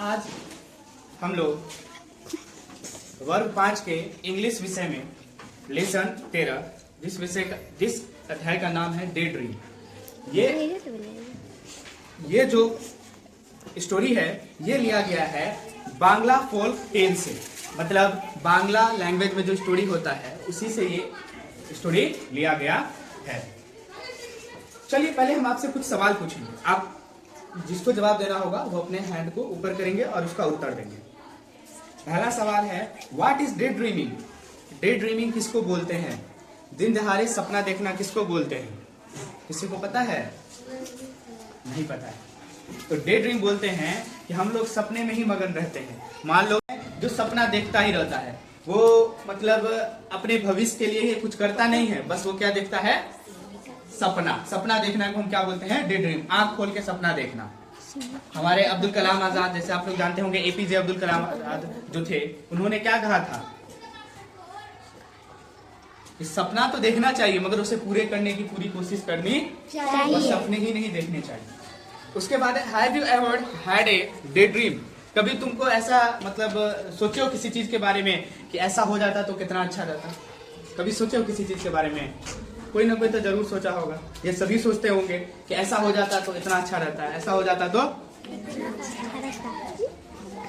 आज हम लोग वर्ग 5 के इंग्लिश विषय में लेसन 13 जिस अध्याय का नाम है डे ड्रीम। ये जो स्टोरी है ये लिया गया है बांग्ला फोल्क टेल से, मतलब बांग्ला लैंग्वेज में जो स्टोरी होता है उसी से ये स्टोरी लिया गया है। चलिए पहले हम आपसे कुछ सवाल पूछेंगे, आप जिसको जवाब देना होगा वो अपने हैंड को ऊपर करेंगे और उसका उत्तर देंगे। पहला सवाल है, what is day dreaming? Day dreaming किसको बोलते हैं? दिन दहाड़े सपना देखना किसको बोलते हैं? किसी को पता है? नहीं पता है। तो डे ड्रीम बोलते हैं कि हम लोग सपने में ही मगन रहते हैं। मान लो जो सपना देखता ही रहता है वो मतलब अपने भविष्य के लिए कुछ करता नहीं है, बस वो क्या देखता है? सपना देखना को हम क्या बोलते हैं? Day dream. आंख खोल के सपना देखना। हमारे अब्दुल कलाम आजाद, जैसे आप लोग जानते होंगे एपीजे अब्दुल कलाम आजाद जो थे, उन्होंने क्या कहा था? सपना तो देखना चाहिए मगर उसे पूरे करने की पूरी कोशिश करनी चाहिए, बस सपने ही नहीं देखने चाहिए। उसके बाद have you ever had a day dream? कभी तुमको ऐसा मतलब सोचे हो किसी चीज के बारे में कि ऐसा हो जाता तो कितना अच्छा रहता? कभी सोचे हो किसी चीज के बारे में? कोई ना कोई तो जरूर सोचा होगा। ये सभी सोचते होंगे कि ऐसा हो जाता तो इतना अच्छा रहता है, ऐसा हो जाता तो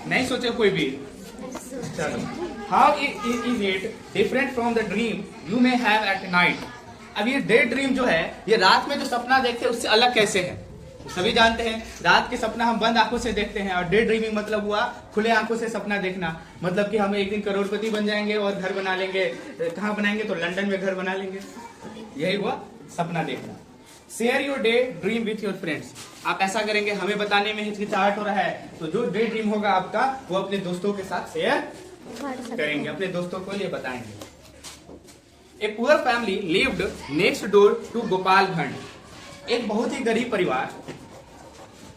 नहीं सोचे कोई भी? चलो, how is it different from the dream you may have at night? अब ये डे ड्रीम जो है ये रात में जो सपना देखते हैं उससे अलग कैसे है? सभी जानते हैं रात के सपना हम बंद आंखों से देखते हैं और डे ड्रीमिंग मतलब हुआ खुले आंखों से सपना देखना। मतलब कि हम एक दिन करोड़पति बन जाएंगे और घर बना लेंगे। कहाँ बनाएंगे? तो लंदन में घर बना लेंगे। यही हुआ सपना देखना। Share your day dream with your friends. आप ऐसा करेंगे, हमें बताने में हिचकिचाहट हो रहा है तो जो डे ड्रीम होगा आपका वो अपने दोस्तों के साथ शेयर करेंगे, अपने दोस्तों को ये बताएंगे। A poor family lived next door to Gopal Bhand. एक बहुत ही गरीब परिवार,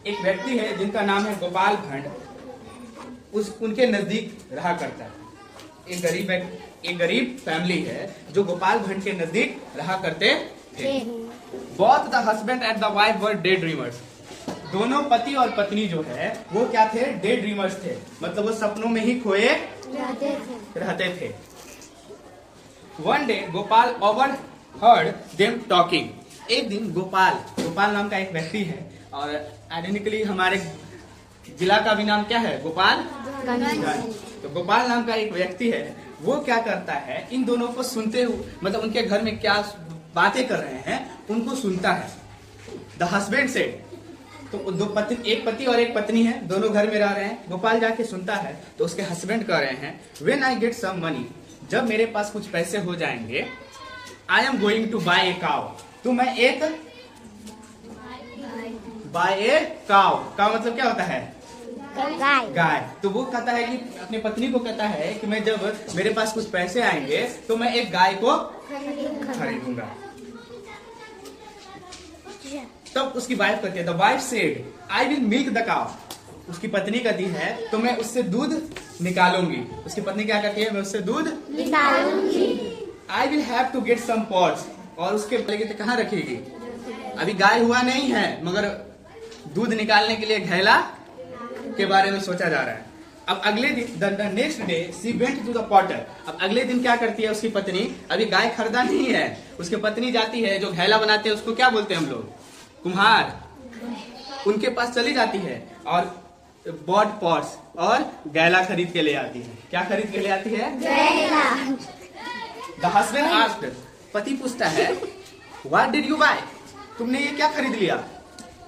एक व्यक्ति है जिनका नाम है गोपाल भंड, उनके नजदीक रहा करता है। एक गरीब फैमिली है जो गोपाल भंड के नजदीक रहा करते थे। Both the husband and the wife were day dreamers. दोनों पति और पत्नी जो है वो क्या थे? डे ड्रीमर्स थे, मतलब वो सपनों में ही खोए रहते थे। One day Gopal over heard them talking. एक दिन गोपाल नाम का एक व्यक्ति है और आइडेंटिकली हमारे जिला का भी नाम क्या है? गोपालगंज। तो गोपाल नाम का एक व्यक्ति है, वो क्या करता है, इन दोनों को सुनते हुए, मतलब उनके घर में क्या बातें कर रहे हैं उनको सुनता है। द हस्बैंड सेड, तो दो पति, एक पति और एक पत्नी है, दोनों घर में रह रहे हैं। गोपाल जाके सुनता है तो उसके हस्बैंड कह रहे हैं, when I get some money, जब मेरे पास कुछ पैसे हो जाएंगे, I am going to buy a cow, तो मैं एक बाय ए काउ, काउ मतलब क्या होता है? गाय। तो वो कहता है कि अपनी पत्नी को कहता है कि मैं जब मेरे पास कुछ पैसे आएंगे तो मैं एक गाय को खरीदूंगा। तब उसकी वाइफ कहती है, the wife said I will milk the cow. उसकी पत्नी कहती है तो मैं उससे दूध निकालूंगी। उसकी पत्नी क्या कहती है? मैं उससे दूध निकालूंगी। I will have to get some pots, और उसके तो कहाँ रखेगी? अभी गाय हुआ नहीं है मगर दूध निकालने के लिए घैला के बारे में सोचा जा रहा है। अब अगले दिन the next day she went to the potter. अब अगले दिन क्या करती है उसकी पत्नी? अभी गाय खरीदा नहीं है, उसकी पत्नी जाती है, जो घैला बनाते हैं उसको क्या बोलते हैं हम लोग? कुम्हार। उनके पास चली जाती है और बॉड पॉट्स और गैला खरीद के ले आती है। क्या खरीद के ले आती है? गैला। द हस्बैंड आस्क्ड, पति पूछता है, व्हाट डिड यू बाय? तुमने ये क्या खरीद लिया?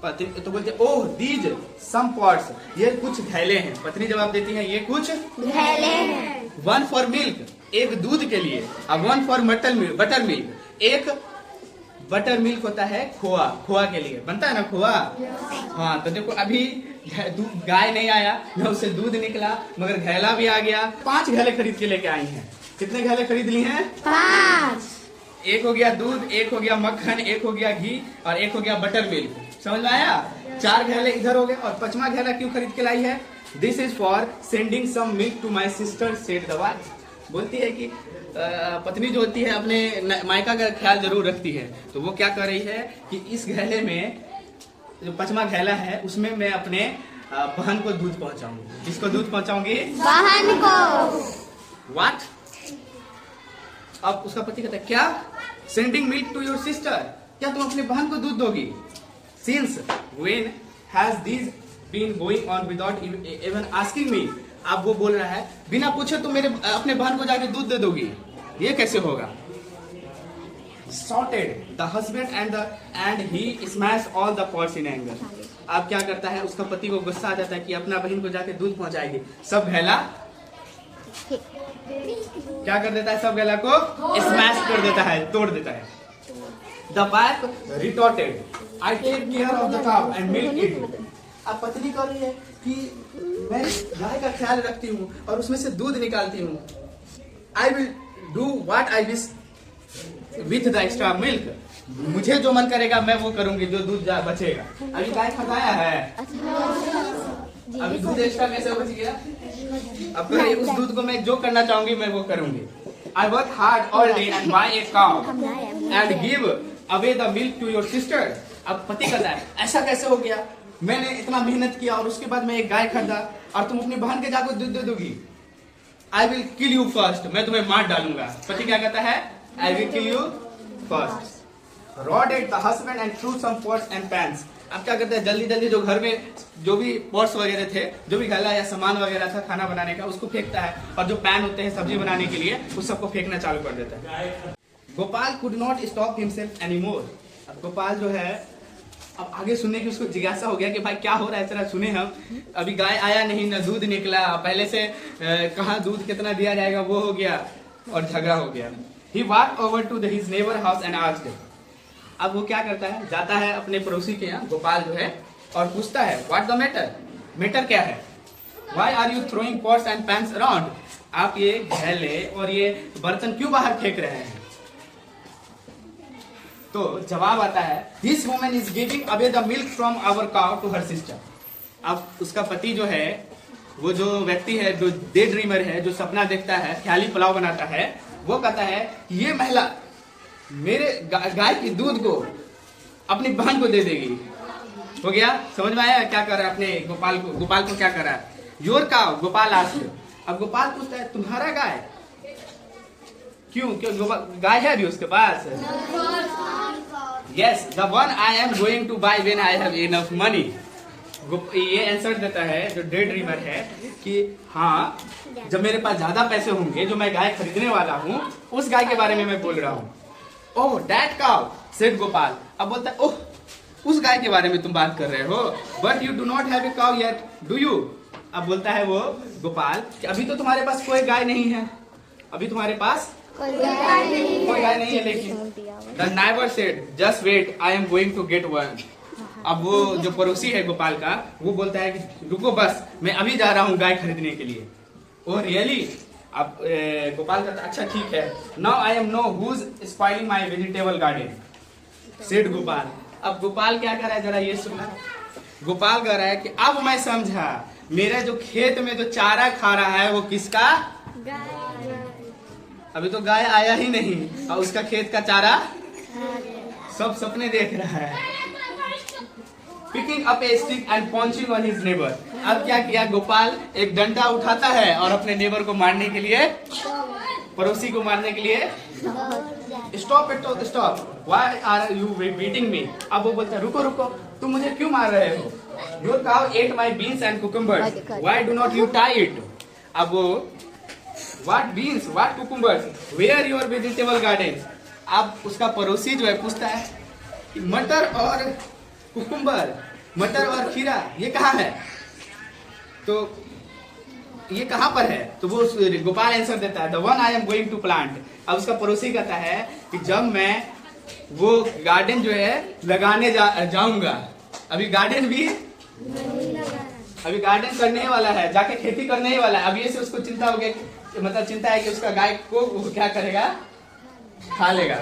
पत्नी तो बोलते, ओह दीज सम पॉट्स, ये कुछ घैले हैं। पत्नी जवाब देती है, ये कुछ घैले हैं। वन फॉर मिल्क, एक दूध के लिए, और वन फॉर बटर मिल्क, एक बटर मिल्क होता है खोआ के लिए, बनता है ना खोआ। हाँ, तो देखो अभी गाय नहीं आया न उससे दूध निकला मगर घैला भी आ गया। 5 घैले खरीद के लेके आई हैं। कितने घैले खरीद लिए हैं? 5। एक हो गया दूध, एक हो गया मक्खन, एक हो गया घी और एक हो गया बटर मिल्क। समझ में आया? 4 घैले इधर हो गए। और 5वां घैला क्यों खरीद के लाई है? This is for sending some milk to my sister said the wife. बोलती है कि पत्नी जो होती है अपने मायका का ख्याल जरूर रखती है, तो वो क्या कर रही है कि इस घैले में जो 5वां घैला है उसमें मैं अपने बहन को दूध पहुंचाऊंगी। किसको दूध पहुंचाऊंगी? बहन को। व्हाट? अब उसका पति कहता है क्या? Sending milk to your sister, क्या तुम अपने बहन को दूध दोगी? Since when has this been going on without even asking me. अब वो बोल रहा है बिना पूछे तुम मेरे अपने बहन को जाके दूध दे दोगी, ये कैसे होगा? Shouted the husband and he smashed all the pots in anger. अब क्या करता है, उसका पति को गुस्सा आ जाता है कि अपना बहन को जाके दूध पहुंचाएगी। सब गैला क्या कर देता है? सब गैला को स्मैश कर देता है, तोड़ देता है। The wife retorted, I take care of the cow and milk it. अब पत्नी कह रही है कि मैं गाय का ख्याल रखती हूँ और उसमें से दूध निकालती हूँ। I will do what I wish with the extra milk. मुझे जो मन करेगा मैं वो करूंगी, जो दूध बचेगा। अभी गाय खटाया है, अभी दूध एक्स्ट्रा कैसे बच गया? अब उस दूध को मैं जो करना चाहूंगी मैं वो करूंगी। I work hard all day and buy a cow and give away the milk to your sister. अब पति कहता है ऐसा कैसे हो गया? मैंने इतना मेहनत किया और उसके बाद मैं एक गाय खरीदा और तुम अपनी बहन के जाकर दूध दे दोगी। I will kill you first. मैं तुम्हें मार डालूंगा। पति क्या कहता है? I will kill you first. Rodded the husband and threw some pots and pans. अब क्या करता है, जल्दी जल्दी जो घर में जो भी पॉट्स वगैरह थे, जो भी गला या सामान वगैरह था खाना बनाने का, उसको फेंकता है और जो पैन होते हैं सब्जी बनाने के लिए उस सबको फेंकना चालू कर देता है। Gopal could not stop himself anymore. अब गोपाल जो है, अब आगे सुनने की उसको जिज्ञासा हो गया कि भाई क्या हो रहा है, इस तरह सुने हम। अभी गाय आया नहीं, न दूध निकला, पहले से कहाँ दूध कितना दिया जाएगा वो हो गया और झगड़ा हो गया। He walked over to his neighbor house and asked him. अब वो क्या करता है, जाता है अपने पड़ोसी के यहाँ, गोपाल जो है, और पूछता है What the matter? मैटर क्या है? Why are you throwing pots and pans around? आप ये घैले और ये बर्तन क्यों बाहर फेंक रहे हैं? तो जवाब आता है This woman is giving away the milk from our cow to her sister. अब उसका पति जो है, वो जो व्यक्ति है, जो डे ड्रीमर है, जो सपना देखता है, ख्याली पुलाव बनाता है, वो कहता है ये महिला मेरे गाय की दूध को अपनी बहन को दे देगी। हो गया? समझ में आया क्या कर रहा है? अपने गोपाल को क्या कर रहा है? Your cow, Gopal asked. अब गोपाल पूछता है तुम्हारा गाय? क्यों गाय है अभी उसके पास? Yes, the one I am going to buy when I have enough money. ये आंसर देता है जो डे ड्रीमर है कि हाँ, जब मेरे पास ज्यादा पैसे होंगे, जो मैं गाय खरीदने वाला हूँ, उस गाय के बारे में मैं बोल रहा हूँ। Oh that cow said Gopal. अब बोलता है ओह, उस गाय के बारे में तुम बात कर रहे हो, but you do not have a cow yet do you. अब बोलता है वो गोपाल कि अभी तो तुम्हारे पास कोई गाय नहीं है, अभी तुम्हारे पास कोई गाय नहीं है। लेकिन the neighbour said just wait I am going to get one. अब वो जो पड़ोसी है गोपाल का, वो बोलता है कि रुको बस, मैं अभी जा रहा हूँ गाय खरीदने के लिए। Oh really? अब गोपाल कहता अच्छा ठीक है। Now I am know who's spoiling my vegetable garden said Gopal. अब गोपाल क्या कर रहा है, जरा ये सुनना। गोपाल कह रहा है कि अब मैं समझा, मेरा जो खेत में जो चारा खा रहा है वो किसका? अभी तो गाय आया ही नहीं और उसका खेत का चारा सब सपने देख रहा है। Picking up a stick and punching on his neighbor. अब क्या किया गोपाल, एक डंडा उठाता है और अपने नेबर को मारने के लिए, पड़ोसी को मारने के लिए, stop it, stop, why are you beating me. अब वो बोलता है रुको रुको, तुम मुझे क्यों मार रहे हो? Your cow ate my beans and cucumbers, why do not you tie it. अब वो what beans, what cucumbers, where your vegetable garden. अब उसका पड़ोसी जो है पूछता है कि मटर और कुकुम्बर, मटर और खीरा ये कहाँ है? तो ये कहाँ पर है? तो वो गोपाल आंसर देता है the one I am going to plant. अब उसका पड़ोसी कहता है कि जब मैं वो गार्डन जो है लगाने जाऊंगा, अभी गार्डन करने वाला है, जाके खेती करने ही वाला है। अभी से उसको चिंता हो गया, मतलब चिंता है कि उसका गाय को वो क्या करेगा, खा लेगा।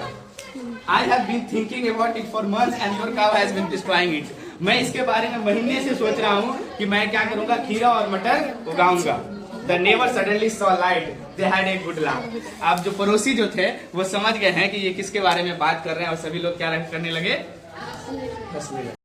I have been thinking about it for months and your cow has been destroying it. मैं इसके बारे में महीने से सोच रहा हूँ कि मैं क्या करूँगा, खीरा और मटर उगाऊंगा। The neighbor suddenly saw light. They had a good laugh. अब जो पड़ोसी जो थे वो समझ गए हैं कि ये किसके बारे में बात कर रहे हैं और सभी लोग क्या करने लगे, हंसने लगे।